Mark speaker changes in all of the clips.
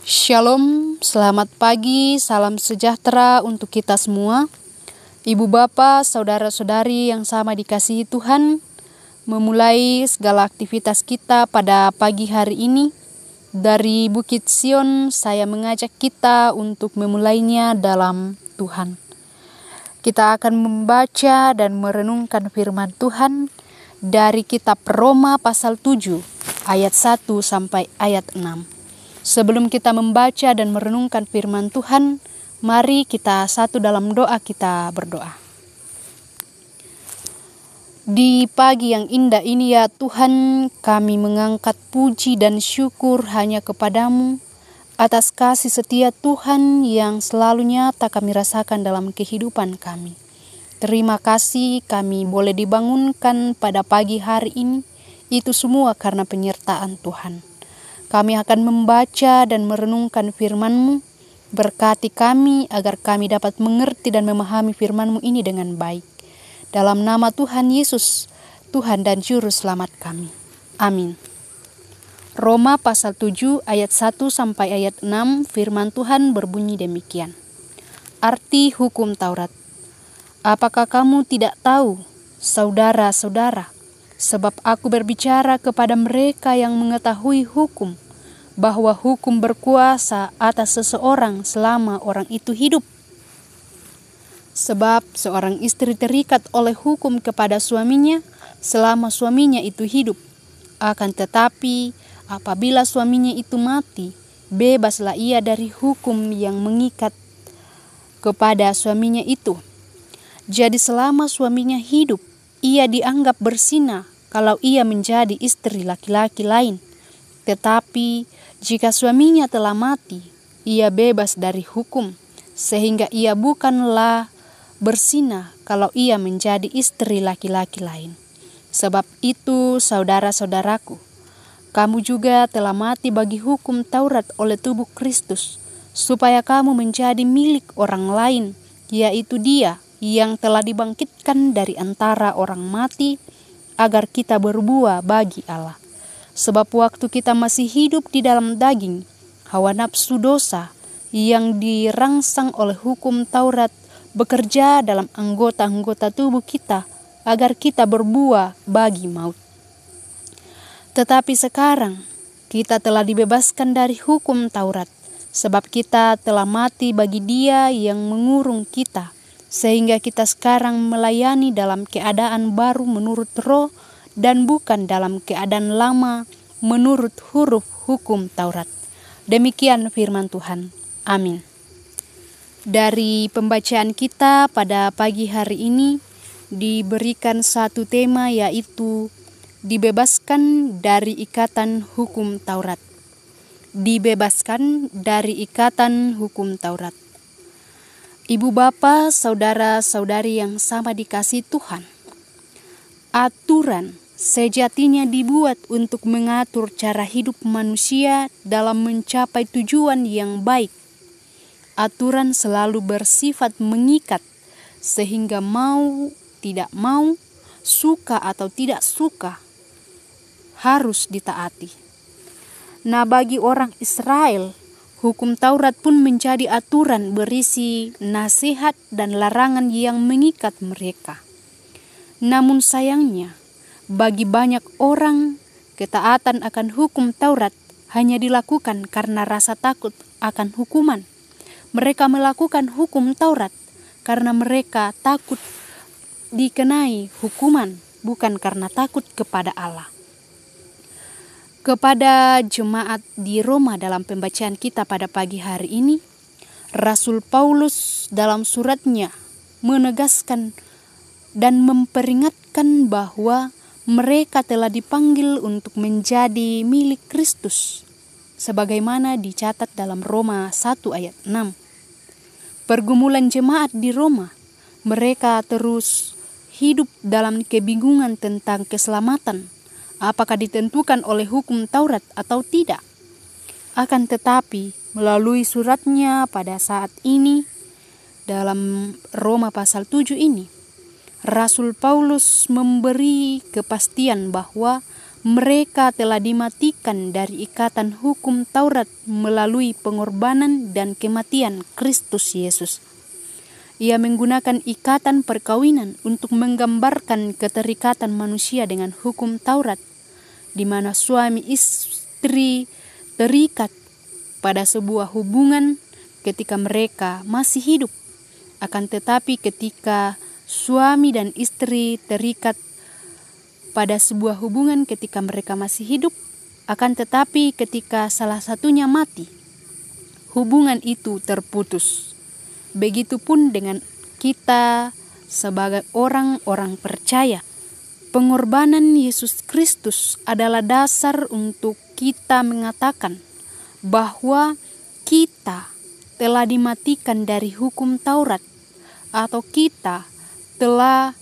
Speaker 1: Shalom, selamat pagi, salam sejahtera untuk kita semua. Ibu bapa, saudara-saudari yang sama dikasihi Tuhan, memulai segala aktivitas kita pada pagi hari ini. Dari Bukit Sion, saya mengajak kita untuk memulainya dalam Tuhan. Kita akan membaca dan merenungkan firman Tuhan dari kitab Roma pasal 7, ayat 1 sampai ayat 6. Sebelum kita membaca dan merenungkan firman Tuhan, mari kita satu dalam doa, kita berdoa. Di pagi yang indah ini ya Tuhan, kami mengangkat puji dan syukur hanya kepadamu atas kasih setia Tuhan yang selalu nyata kami rasakan dalam kehidupan kami. Terima kasih kami boleh dibangunkan pada pagi hari ini, itu semua karena penyertaan Tuhan. Kami akan membaca dan merenungkan firman-Mu. Berkati kami agar kami dapat mengerti dan memahami firman-Mu ini dengan baik. Dalam nama Tuhan Yesus, Tuhan dan Juru Selamat kami. Amin. Roma pasal 7 ayat 1 sampai ayat 6, firman Tuhan berbunyi demikian. Arti hukum Taurat. Apakah kamu tidak tahu, saudara-saudara, sebab aku berbicara kepada mereka yang mengetahui hukum, bahwa hukum berkuasa atas seseorang selama orang itu hidup. Sebab seorang istri terikat oleh hukum kepada suaminya selama suaminya itu hidup. Akan tetapi apabila suaminya itu mati, bebaslah ia dari hukum yang mengikat kepada suaminya itu. Jadi selama suaminya hidup, ia dianggap berzina kalau ia menjadi istri laki-laki lain. Tetapi jika suaminya telah mati, ia bebas dari hukum, sehingga ia bukanlah berzina kalau ia menjadi istri laki-laki lain. Sebab itu, saudara-saudaraku, kamu juga telah mati bagi hukum Taurat oleh tubuh Kristus, supaya kamu menjadi milik orang lain, yaitu Dia yang telah dibangkitkan dari antara orang mati, agar kita berbuah bagi Allah. Sebab waktu kita masih hidup di dalam daging, hawa nafsu dosa yang dirangsang oleh hukum Taurat bekerja dalam anggota-anggota tubuh kita agar kita berbuah bagi maut. Tetapi sekarang kita telah dibebaskan dari hukum Taurat, sebab kita telah mati bagi Dia yang mengurung kita, sehingga kita sekarang melayani dalam keadaan baru menurut roh, dan bukan dalam keadaan lama menurut huruf hukum Taurat. Demikian firman Tuhan. Amin. Dari pembacaan kita pada pagi hari ini diberikan satu tema, yaitu dibebaskan dari ikatan hukum Taurat. Dibebaskan dari ikatan hukum Taurat. Ibu bapa, saudara-saudari yang sama dikasihi Tuhan, aturan sejatinya dibuat untuk mengatur cara hidup manusia dalam mencapai tujuan yang baik. Aturan selalu bersifat mengikat, sehingga mau tidak mau, suka atau tidak suka, harus ditaati. Nah, bagi orang Israel, hukum Taurat pun menjadi aturan berisi nasihat dan larangan yang mengikat mereka. Namun sayangnya, bagi banyak orang, ketaatan akan hukum Taurat hanya dilakukan karena rasa takut akan hukuman. Mereka melakukan hukum Taurat karena mereka takut dikenai hukuman, bukan karena takut kepada Allah. Kepada jemaat di Roma dalam pembacaan kita pada pagi hari ini, Rasul Paulus dalam suratnya menegaskan dan memperingatkan bahwa mereka telah dipanggil untuk menjadi milik Kristus, sebagaimana dicatat dalam Roma 1 ayat 6. Pergumulan jemaat di Roma, mereka terus hidup dalam kebingungan tentang keselamatan, apakah ditentukan oleh hukum Taurat atau tidak. Akan tetapi, melalui suratnya pada saat ini, dalam Roma pasal 7 ini, Rasul Paulus memberi kepastian bahwa mereka telah dimatikan dari ikatan hukum Taurat melalui pengorbanan dan kematian Kristus Yesus. Ia menggunakan ikatan perkawinan untuk menggambarkan keterikatan manusia dengan hukum Taurat, di mana suami istri terikat pada sebuah hubungan ketika mereka masih hidup. Akan tetapi ketika suami dan istri terikat pada sebuah hubungan ketika mereka masih hidup, akan tetapi ketika salah satunya mati, hubungan itu terputus. Begitupun dengan kita sebagai orang-orang percaya. Pengorbanan Yesus Kristus adalah dasar untuk kita mengatakan bahwa kita telah dimatikan dari hukum Taurat, atau kita telah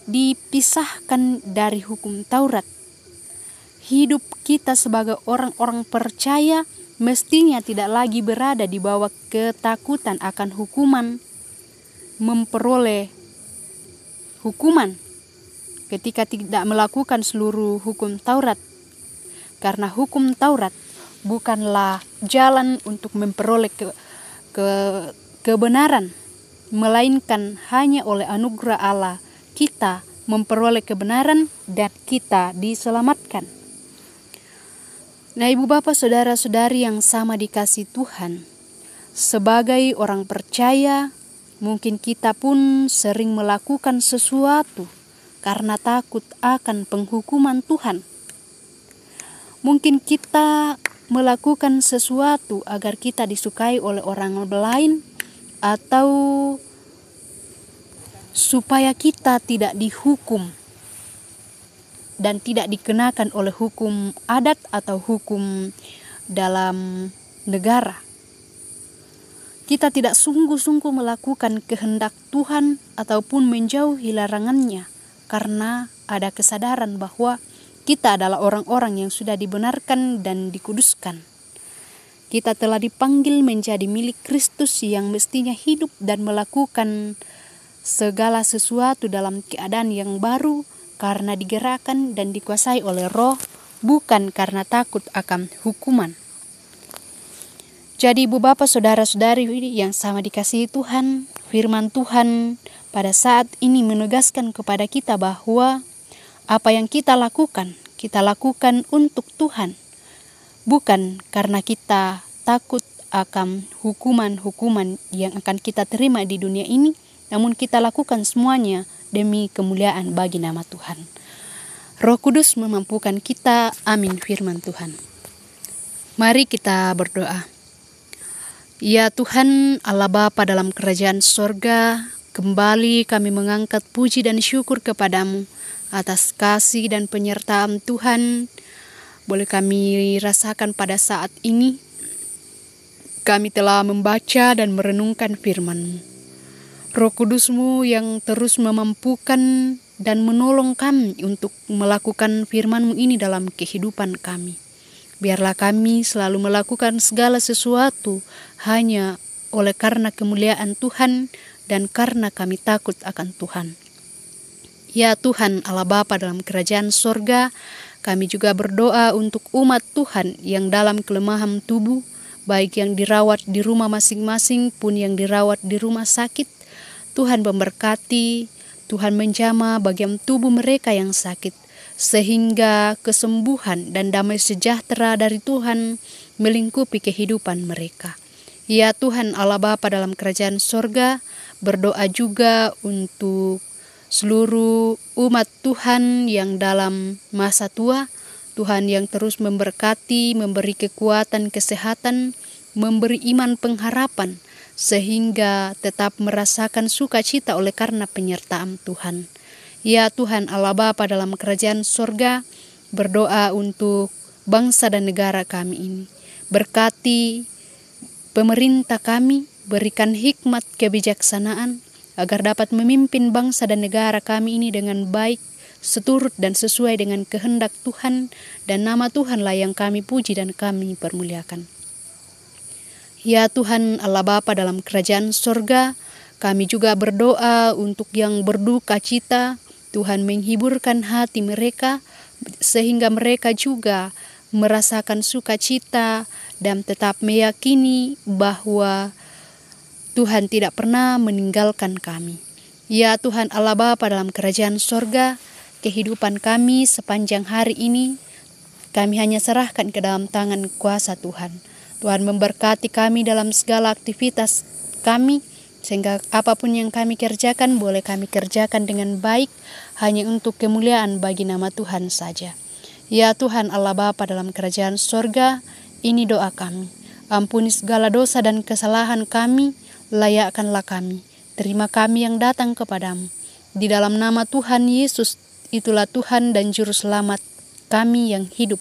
Speaker 1: dipisahkan dari hukum Taurat. Hidup kita sebagai orang-orang percaya mestinya tidak lagi berada di bawah ketakutan akan hukuman, memperoleh hukuman ketika tidak melakukan seluruh hukum Taurat. Karena hukum Taurat bukanlah jalan untuk memperoleh kebenaran, melainkan hanya oleh anugerah Allah kita memperoleh kebenaran dan kita diselamatkan. Nah, ibu bapak saudara-saudari yang sama dikasih Tuhan, sebagai orang percaya, mungkin kita pun sering melakukan sesuatu karena takut akan penghukuman Tuhan. Mungkin kita melakukan sesuatu agar kita disukai oleh orang lain, atau supaya kita tidak dihukum dan tidak dikenakan oleh hukum adat atau hukum dalam negara. Kita tidak sungguh-sungguh melakukan kehendak Tuhan ataupun menjauhi larangannya, karena ada kesadaran bahwa kita adalah orang-orang yang sudah dibenarkan dan dikuduskan. Kita telah dipanggil menjadi milik Kristus yang mestinya hidup dan melakukan segala sesuatu dalam keadaan yang baru karena digerakkan dan dikuasai oleh Roh, bukan karena takut akan hukuman. Jadi ibu bapak saudara-saudari yang sama dikasihi Tuhan, firman Tuhan pada saat ini menegaskan kepada kita bahwa apa yang kita lakukan untuk Tuhan, bukan karena kita takut akan hukuman-hukuman yang akan kita terima di dunia ini, namun kita lakukan semuanya demi kemuliaan bagi nama Tuhan. Roh Kudus memampukan kita. Amin firman Tuhan. Mari kita berdoa. Ya Tuhan Allah Bapa dalam kerajaan sorga, kembali kami mengangkat puji dan syukur kepadamu atas kasih dan penyertaan Tuhan. Boleh kami rasakan pada saat ini, kami telah membaca dan merenungkan firman-Mu. Roh Kudus-Mu yang terus memampukan dan menolong kami untuk melakukan firman-Mu ini dalam kehidupan kami. Biarlah kami selalu melakukan segala sesuatu hanya oleh karena kemuliaan Tuhan dan karena kami takut akan Tuhan. Ya Tuhan Allah Bapa dalam kerajaan sorga, kami juga berdoa untuk umat Tuhan yang dalam kelemahan tubuh, baik yang dirawat di rumah masing-masing pun yang dirawat di rumah sakit. Tuhan memberkati, Tuhan menjamah bagian tubuh mereka yang sakit, sehingga kesembuhan dan damai sejahtera dari Tuhan melingkupi kehidupan mereka. Ya Tuhan Allah Bapa dalam kerajaan sorga, berdoa juga untuk seluruh umat Tuhan yang dalam masa tua, Tuhan yang terus memberkati, memberi kekuatan, kesehatan, memberi iman pengharapan, sehingga tetap merasakan sukacita oleh karena penyertaan Tuhan. Ya Tuhan Allah Bapa dalam kerajaan sorga, berdoa untuk bangsa dan negara kami ini. Berkati pemerintah kami, berikan hikmat kebijaksanaan, agar dapat memimpin bangsa dan negara kami ini dengan baik, seturut dan sesuai dengan kehendak Tuhan, dan nama Tuhanlah yang kami puji dan kami permuliakan. Ya Tuhan Allah Bapa dalam kerajaan sorga, kami juga berdoa untuk yang berduka cita, Tuhan menghiburkan hati mereka, sehingga mereka juga merasakan sukacita dan tetap meyakini bahwa Tuhan tidak pernah meninggalkan kami. Ya Tuhan Allah Bapa dalam kerajaan sorga, kehidupan kami sepanjang hari ini, kami hanya serahkan ke dalam tangan kuasa Tuhan. Tuhan memberkati kami dalam segala aktivitas kami, sehingga apapun yang kami kerjakan, boleh kami kerjakan dengan baik, hanya untuk kemuliaan bagi nama Tuhan saja. Ya Tuhan Allah Bapa dalam kerajaan sorga, ini doa kami. Ampuni segala dosa dan kesalahan kami, layakkanlah kami, terima kami yang datang kepadamu. Di dalam nama Tuhan Yesus, itulah Tuhan dan Juru Selamat kami yang hidup,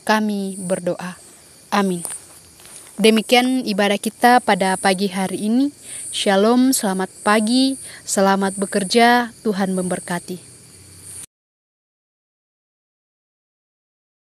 Speaker 1: kami berdoa. Amin. Demikian ibadah kita pada pagi hari ini. Shalom, selamat pagi, selamat bekerja, Tuhan memberkati.